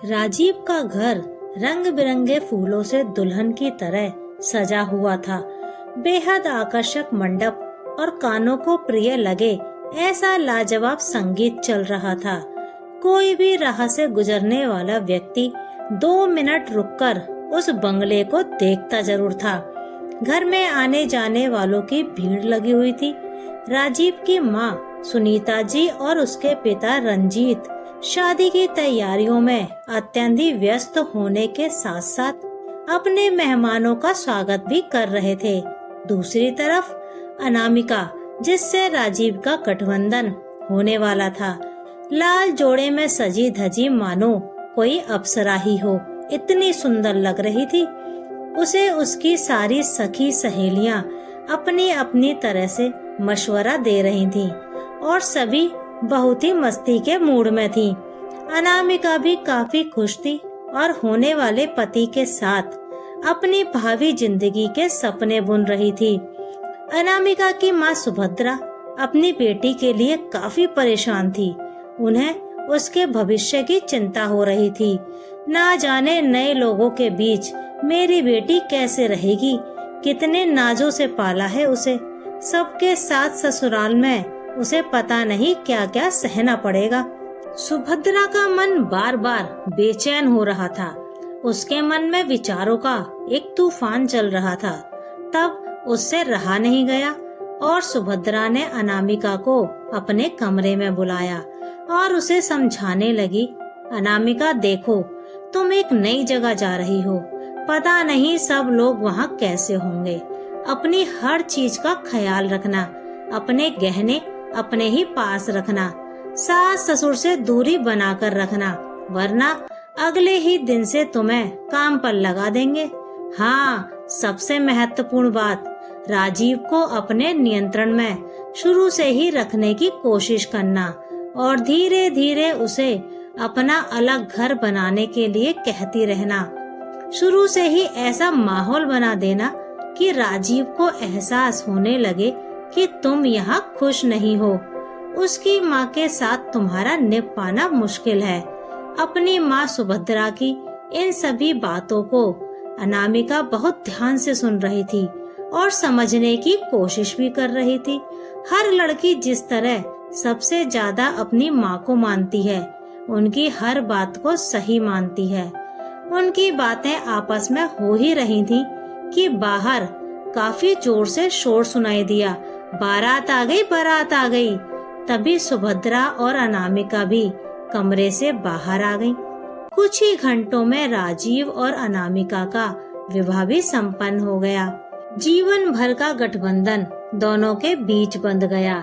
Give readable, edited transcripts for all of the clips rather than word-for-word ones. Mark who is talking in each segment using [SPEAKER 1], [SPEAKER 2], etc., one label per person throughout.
[SPEAKER 1] राजीव का घर रंग बिरंगे फूलों से दुल्हन की तरह सजा हुआ था। बेहद आकर्षक मंडप और कानों को प्रिय लगे ऐसा लाजवाब संगीत चल रहा था। कोई भी राह से गुजरने वाला व्यक्ति 2 मिनट रुककर उस बंगले को देखता जरूर था। घर में आने जाने वालों की भीड़ लगी हुई थी। राजीव की माँ सुनीता जी और उसके पिता रंजीत शादी की तैयारियों में अत्यंत व्यस्त होने के साथ साथ अपने मेहमानों का स्वागत भी कर रहे थे। दूसरी तरफ अनामिका, जिससे राजीव का गठबंधन होने वाला था, लाल जोड़े में सजी धजी मानो कोई अप्सरा ही हो, इतनी सुंदर लग रही थी। उसे उसकी सारी सखी सहेलियां अपनी अपनी तरह से मशवरा दे रही थीं और सभी बहुत ही मस्ती के मूड में थी। अनामिका भी काफी खुश थी और होने वाले पति के साथ अपनी भावी जिंदगी के सपने बुन रही थी। अनामिका की माँ सुभद्रा अपनी बेटी के लिए काफी परेशान थी। उन्हें उसके भविष्य की चिंता हो रही थी। ना जाने नए लोगों के बीच मेरी बेटी कैसे रहेगी, कितने नाजों से पाला है उसे। सबके साथ ससुराल में उसे पता नहीं क्या क्या सहना पड़ेगा। सुभद्रा का मन बार बार बेचैन हो रहा था। उसके मन में विचारों का एक तूफान चल रहा था। तब उससे रहा नहीं गया और सुभद्रा ने अनामिका को अपने कमरे में बुलाया और उसे समझाने लगी, अनामिका देखो, तुम एक नई जगह जा रही हो, पता नहीं सब लोग वहाँ कैसे होंगे। अपनी हर चीज का ख्याल रखना, अपने गहने अपने ही पास रखना, सास ससुर से दूरी बनाकर रखना, वरना अगले ही दिन से तुम्हें काम पर लगा देंगे। हाँ, सबसे महत्वपूर्ण बात, राजीव को अपने नियंत्रण में शुरू से ही रखने की कोशिश करना और धीरे धीरे उसे अपना अलग घर बनाने के लिए कहती रहना। शुरू से ही ऐसा माहौल बना देना कि राजीव को एहसास होने लगे कि तुम यहाँ खुश नहीं हो। उसकी माँ के साथ तुम्हारा निभ पाना मुश्किल है। अपनी माँ सुभद्रा की इन सभी बातों को अनामिका बहुत ध्यान से सुन रही थी और समझने की कोशिश भी कर रही थी। हर लड़की जिस तरह सबसे ज्यादा अपनी माँ को मानती है, उनकी हर बात को सही मानती है। उनकी बातें आपस में हो ही रही थी कि बाहर काफी जोर से शोर सुनाई दिया, बारात आ गई, बारात आ गई। तभी सुभद्रा और अनामिका भी कमरे से बाहर आ गईं। कुछ ही घंटों में राजीव और अनामिका का विवाह भी संपन्न हो गया। जीवन भर का गठबंधन दोनों के बीच बंध गया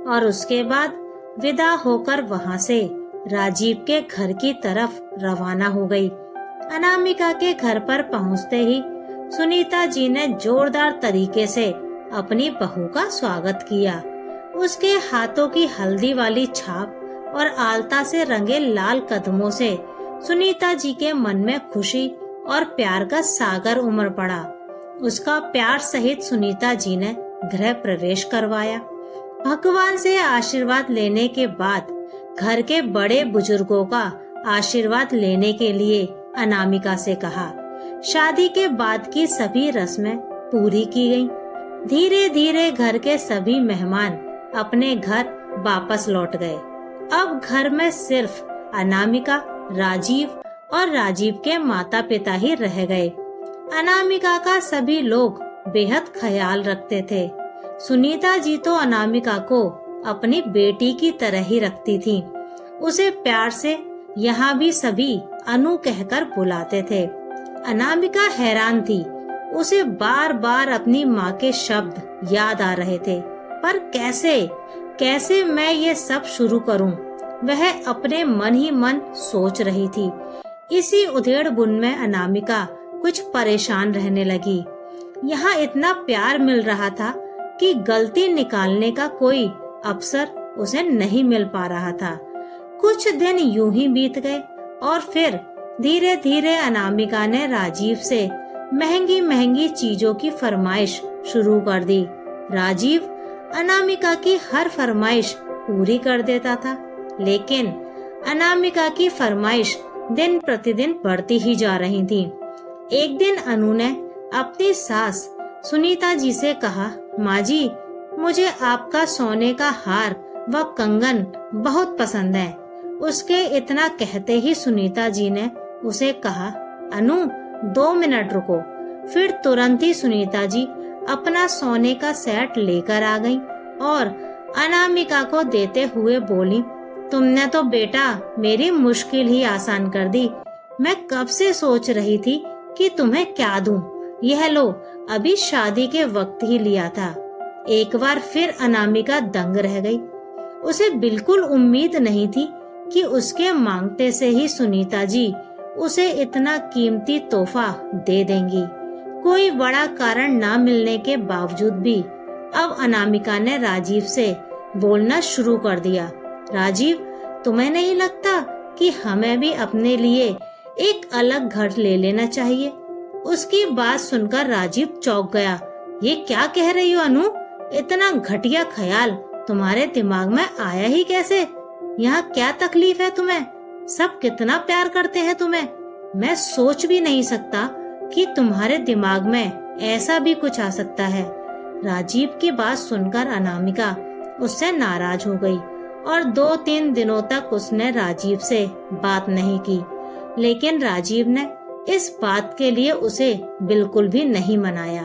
[SPEAKER 1] और उसके बाद विदा होकर वहाँ से राजीव के घर की तरफ रवाना हो गई। अनामिका के घर पर पहुँचते ही सुनीता जी ने जोरदार तरीके से अपनी बहू का स्वागत किया। उसके हाथों की हल्दी वाली छाप और आलता से रंगे लाल कदमों से सुनीता जी के मन में खुशी और प्यार का सागर उमड़ पड़ा। उसका प्यार सहित सुनीता जी ने गृह प्रवेश करवाया। भगवान से आशीर्वाद लेने के बाद घर के बड़े बुजुर्गों का आशीर्वाद लेने के लिए अनामिका से कहा। शादी के बाद की सभी रस्में पूरी की गईं। धीरे धीरे घर के सभी मेहमान अपने घर वापस लौट गए। अब घर में सिर्फ अनामिका, राजीव और राजीव के माता पिता ही रह गए। अनामिका का सभी लोग बेहद ख्याल रखते थे। सुनीता जी तो अनामिका को अपनी बेटी की तरह ही रखती थी। उसे प्यार से यहाँ भी सभी अनु कहकर बुलाते थे। अनामिका हैरान थी। उसे बार बार अपनी माँ के शब्द याद आ रहे थे, पर कैसे मैं ये सब शुरू करूं? वह अपने मन ही मन सोच रही थी। इसी उधेड़-बुन में अनामिका कुछ परेशान रहने लगी। यहाँ इतना प्यार मिल रहा था कि गलती निकालने का कोई अवसर उसे नहीं मिल पा रहा था। कुछ दिन यूं ही बीत गए और फिर धीरे धीरे अनामिका ने राजीव से महंगी महंगी चीजों की फरमाइश शुरू कर दी। राजीव अनामिका की हर फरमाइश पूरी कर देता था, लेकिन अनामिका की फरमाइश दिन प्रतिदिन बढ़ती ही जा रही थीं। एक दिन अनु ने अपनी सास सुनीता जी से कहा, माँ जी, मुझे आपका सोने का हार व कंगन बहुत पसंद है। उसके इतना कहते ही सुनीता जी ने उसे कहा, अनु 2 मिनट रुको। फिर तुरंत ही सुनीता जी अपना सोने का सेट लेकर आ गईं और अनामिका को देते हुए बोली, तुमने तो बेटा मेरी मुश्किल ही आसान कर दी। मैं कब से सोच रही थी कि तुम्हें क्या दूं। यह लो, अभी शादी के वक्त ही लिया था। एक बार फिर अनामिका दंग रह गई। उसे बिल्कुल उम्मीद नहीं थी कि उसके मांगते से ही सुनीता जी उसे इतना कीमती तोहफा दे देंगी। कोई बड़ा कारण ना मिलने के बावजूद भी अब अनामिका ने राजीव से बोलना शुरू कर दिया, राजीव, तुम्हें नहीं लगता कि हमें भी अपने लिए एक अलग घर ले लेना चाहिए? उसकी बात सुनकर राजीव चौंक गया। ये क्या कह रही हो अनु? इतना घटिया ख्याल तुम्हारे दिमाग में आया ही कैसे? यहाँ क्या तकलीफ है तुम्हें? सब कितना प्यार करते हैं तुम्हें। मैं सोच भी नहीं सकता कि तुम्हारे दिमाग में ऐसा भी कुछ आ सकता है। राजीव की बात सुनकर अनामिका उससे नाराज हो गई और 2-3 दिनों तक उसने राजीव से बात नहीं की। लेकिन राजीव ने इस बात के लिए उसे बिल्कुल भी नहीं मनाया।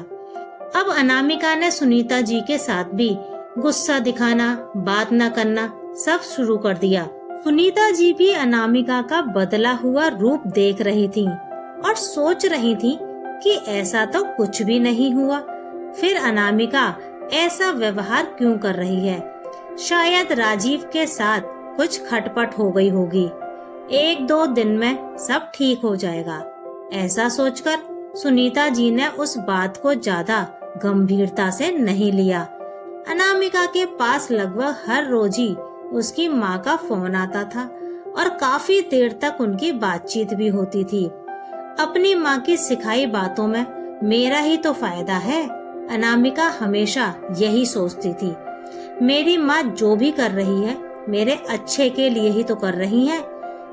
[SPEAKER 1] अब अनामिका ने सुनीता जी के साथ भी गुस्सा दिखाना, बात न करना सब शुरू कर दिया। सुनीता जी भी अनामिका का बदला हुआ रूप देख रही थीं और सोच रही थीं कि ऐसा तो कुछ भी नहीं हुआ। फिर अनामिका ऐसा व्यवहार क्यों कर रही है? शायद राजीव के साथ कुछ खटपट हो गई होगी। 1-2 दिन में सब ठीक हो जाएगा। ऐसा सोचकर सुनीता जी ने उस बात को ज्यादा गंभीरता से नहीं लिया। अनामिका के पास लगभग हर रोज ही उसकी माँ का फोन आता था और काफी देर तक उनकी बातचीत भी होती थी। अपनी माँ की सिखाई बातों में मेरा ही तो फायदा है, अनामिका हमेशा यही सोचती थी। मेरी माँ जो भी कर रही है मेरे अच्छे के लिए ही तो कर रही है।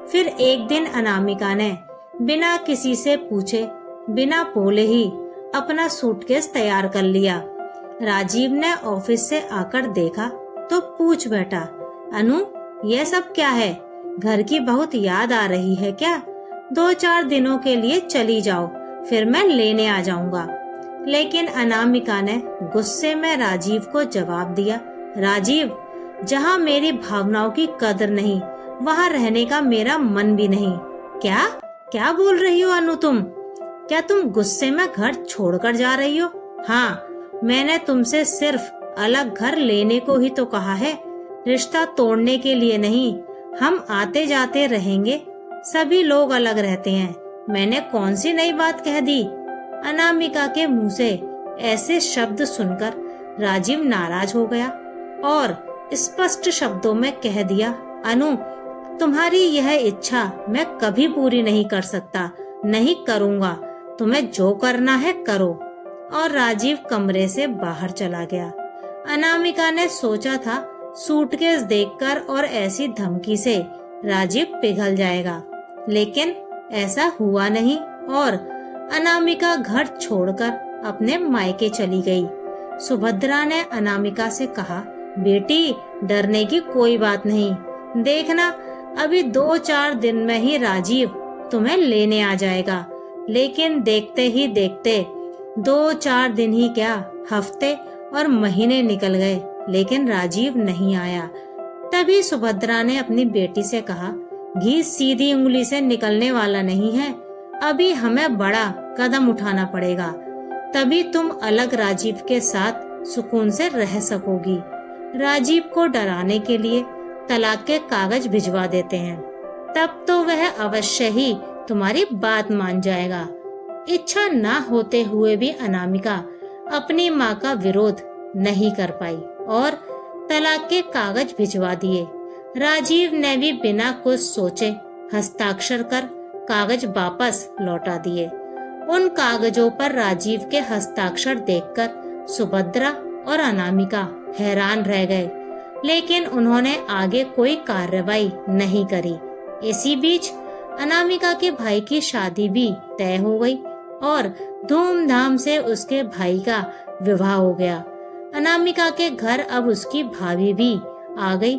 [SPEAKER 1] फिर एक दिन अनामिका ने बिना किसी से पूछे, बिना बोले ही अपना सूटकेस तैयार कर लिया। राजीव ने ऑफिस से आकर देखा तो पूछ बैठा, अनु, ये सब क्या है? घर की बहुत याद आ रही है क्या? 2-4 दिनों के लिए चली जाओ, फिर मैं लेने आ जाऊंगा। लेकिन अनामिका ने गुस्से में राजीव को जवाब दिया, राजीव, जहाँ मेरी भावनाओं की कदर नहीं, वहाँ रहने का मेरा मन भी नहीं। क्या क्या बोल रही हो अनु तुम? क्या तुम गुस्से में घर छोड़कर जा रही हो? हाँ, मैंने तुमसे सिर्फ अलग घर लेने को ही तो कहा है, रिश्ता तोड़ने के लिए नहीं। हम आते जाते रहेंगे, सभी लोग अलग रहते हैं। मैंने कौन सी नई बात कह दी? अनामिका के मुंह से ऐसे शब्द सुनकर राजीव नाराज हो गया और स्पष्ट शब्दों में कह दिया, अनु, तुम्हारी यह इच्छा मैं कभी पूरी नहीं कर सकता, नहीं करूँगा। तुम्हें जो करना है करो। और राजीव कमरे से बाहर चला गया। अनामिका ने सोचा था सूटकेस देखकर और ऐसी धमकी से राजीव पिघल जाएगा, लेकिन ऐसा हुआ नहीं और अनामिका घर छोड़कर अपने मायके चली गई। सुभद्रा ने अनामिका से कहा, बेटी, डरने की कोई बात नहीं, देखना अभी 2-4 दिन में ही राजीव तुम्हें लेने आ जाएगा। लेकिन देखते ही देखते 2-4 दिन ही क्या, हफ्ते और महीने निकल गए, लेकिन राजीव नहीं आया। तभी सुभद्रा ने अपनी बेटी से कहा, घी सीधी उंगली से निकलने वाला नहीं है, अभी हमें बड़ा कदम उठाना पड़ेगा, तभी तुम अलग राजीव के साथ सुकून से रह सकोगी। राजीव को डराने के लिए तलाक के कागज भिजवा देते हैं, तब तो वह अवश्य ही तुम्हारी बात मान जाएगा। इच्छा ना होते हुए भी अनामिका अपनी माँ का विरोध नहीं कर पाई और तलाक के कागज भिजवा दिए। राजीव ने भी बिना कुछ सोचे हस्ताक्षर कर कागज वापस लौटा दिए। उन कागजों पर राजीव के हस्ताक्षर देखकर सुभद्रा और अनामिका हैरान रह गए, लेकिन उन्होंने आगे कोई कार्रवाई नहीं करी। इसी बीच अनामिका के भाई की शादी भी तय हो गई और धूमधाम से उसके भाई का विवाह हो गया। अनामिका के घर अब उसकी भाभी भी आ गई,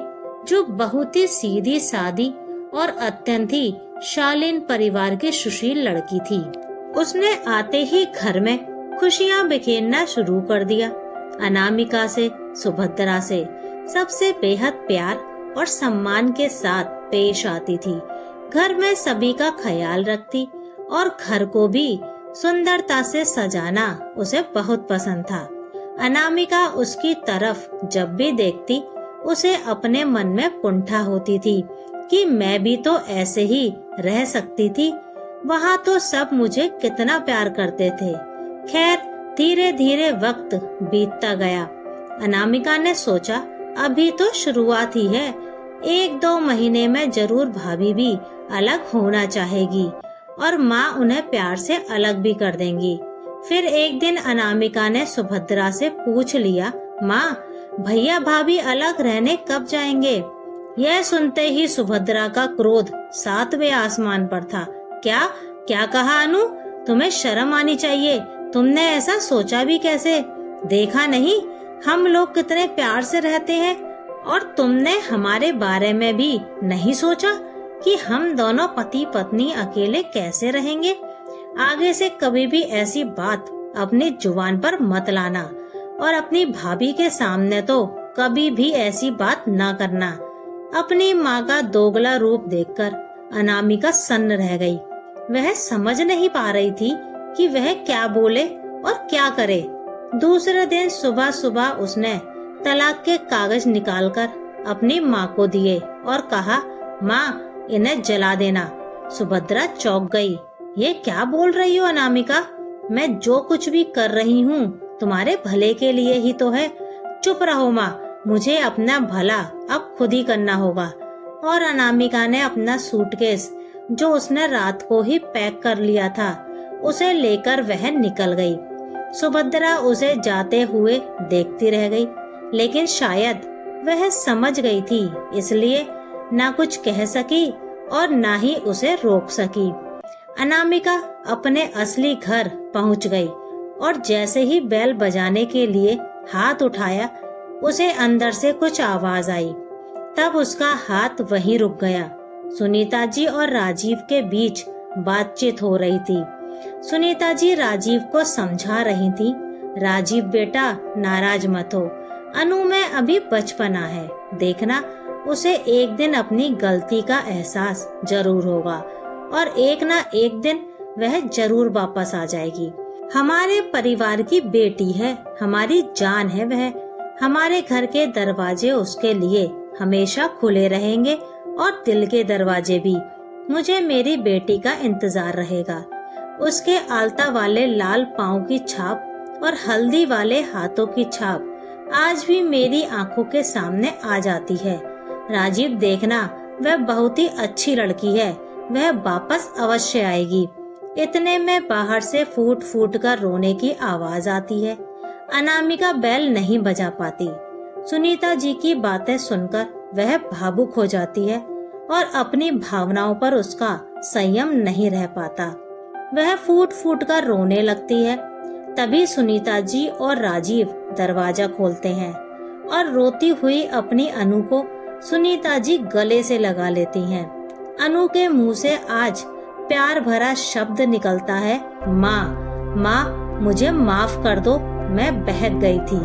[SPEAKER 1] जो बहुत ही सीधी सादी और अत्यंत ही शालीन परिवार की सुशील लड़की थी। उसने आते ही घर में खुशियां बिखेरना शुरू कर दिया। अनामिका से, सुभद्रा से सबसे बेहद प्यार और सम्मान के साथ पेश आती थी। घर में सभी का ख्याल रखती और घर को भी सुंदरता से सजाना उसे बहुत पसंद था। अनामिका उसकी तरफ जब भी देखती, उसे अपने मन में कुंठा होती थी कि मैं भी तो ऐसे ही रह सकती थी। वहाँ तो सब मुझे कितना प्यार करते थे। खैर, धीरे धीरे वक्त बीतता गया। अनामिका ने सोचा, अभी तो शुरुआत ही है, 1-2 महीने में जरूर भाभी भी अलग होना चाहेगी और माँ उन्हें प्यार से अलग भी कर देंगी। फिर एक दिन अनामिका ने सुभद्रा से पूछ लिया, माँ, भैया भाभी अलग रहने कब जाएंगे? यह सुनते ही सुभद्रा का क्रोध 7वें आसमान पर था। क्या कहा अनु? तुम्हें शर्म आनी चाहिए। तुमने ऐसा सोचा भी कैसे? देखा नहीं हम लोग कितने प्यार से रहते हैं, और तुमने हमारे बारे में भी नहीं सोचा कि हम दोनों पति पत्नी अकेले कैसे रहेंगे? आगे से कभी भी ऐसी बात अपनी जुबान पर मत लाना और अपनी भाभी के सामने तो कभी भी ऐसी बात ना करना। अपनी माँ का दोगला रूप देखकर अनामिका सन्न रह गई। वह समझ नहीं पा रही थी कि वह क्या बोले और क्या करे। दूसरे दिन सुबह सुबह उसने तलाक के कागज निकालकर अपनी माँ को दिए और कहा, माँ, इन्हें जला देना। सुभद्रा चौंक गई। ये क्या बोल रही हो अनामिका? मैं जो कुछ भी कर रही हूँ तुम्हारे भले के लिए ही तो है। चुप रहो माँ, मुझे अपना भला अब खुद ही करना होगा। और अनामिका ने अपना सूटकेस, जो उसने रात को ही पैक कर लिया था, उसे लेकर वह निकल गई। सुभद्रा उसे जाते हुए देखती रह गई, लेकिन शायद वह समझ गई थी, इसलिए ना कुछ कह सकी और ना ही उसे रोक सकी। अनामिका अपने असली घर पहुंच गई और जैसे ही बेल बजाने के लिए हाथ उठाया, उसे अंदर से कुछ आवाज आई। तब उसका हाथ वहीं रुक गया। सुनीता जी और राजीव के बीच बातचीत हो रही थी। सुनीता जी राजीव को समझा रही थी, राजीव बेटा, नाराज मत हो। अनु में अभी बचपना है, देखना उसे एक दिन अपनी गलती का एहसास जरूर होगा और एक ना एक दिन वह जरूर वापस आ जाएगी। हमारे परिवार की बेटी है, हमारी जान है वह। हमारे घर के दरवाजे उसके लिए हमेशा खुले रहेंगे और दिल के दरवाजे भी। मुझे मेरी बेटी का इंतजार रहेगा। उसके आलता वाले लाल पाँव की छाप और हल्दी वाले हाथों की छाप आज भी मेरी आंखों के सामने आ जाती है। राजीव देखना, वह बहुत ही अच्छी लड़की है, वह वापस अवश्य आएगी। इतने में बाहर से फूट फूट कर रोने की आवाज आती है। अनामिका बेल नहीं बजा पाती। सुनीता जी की बातें सुनकर वह भावुक हो जाती है और अपनी भावनाओं पर उसका संयम नहीं रह पाता। वह फूट फूट कर रोने लगती है। तभी सुनीता जी और राजीव दरवाजा खोलते हैं और रोती हुई अपनी अनु को सुनीता जी गले से लगा लेती हैं। अनु के मुंह से आज प्यार भरा शब्द निकलता है, माँ, माँ, मुझे माफ कर दो, मैं बहक गई थी।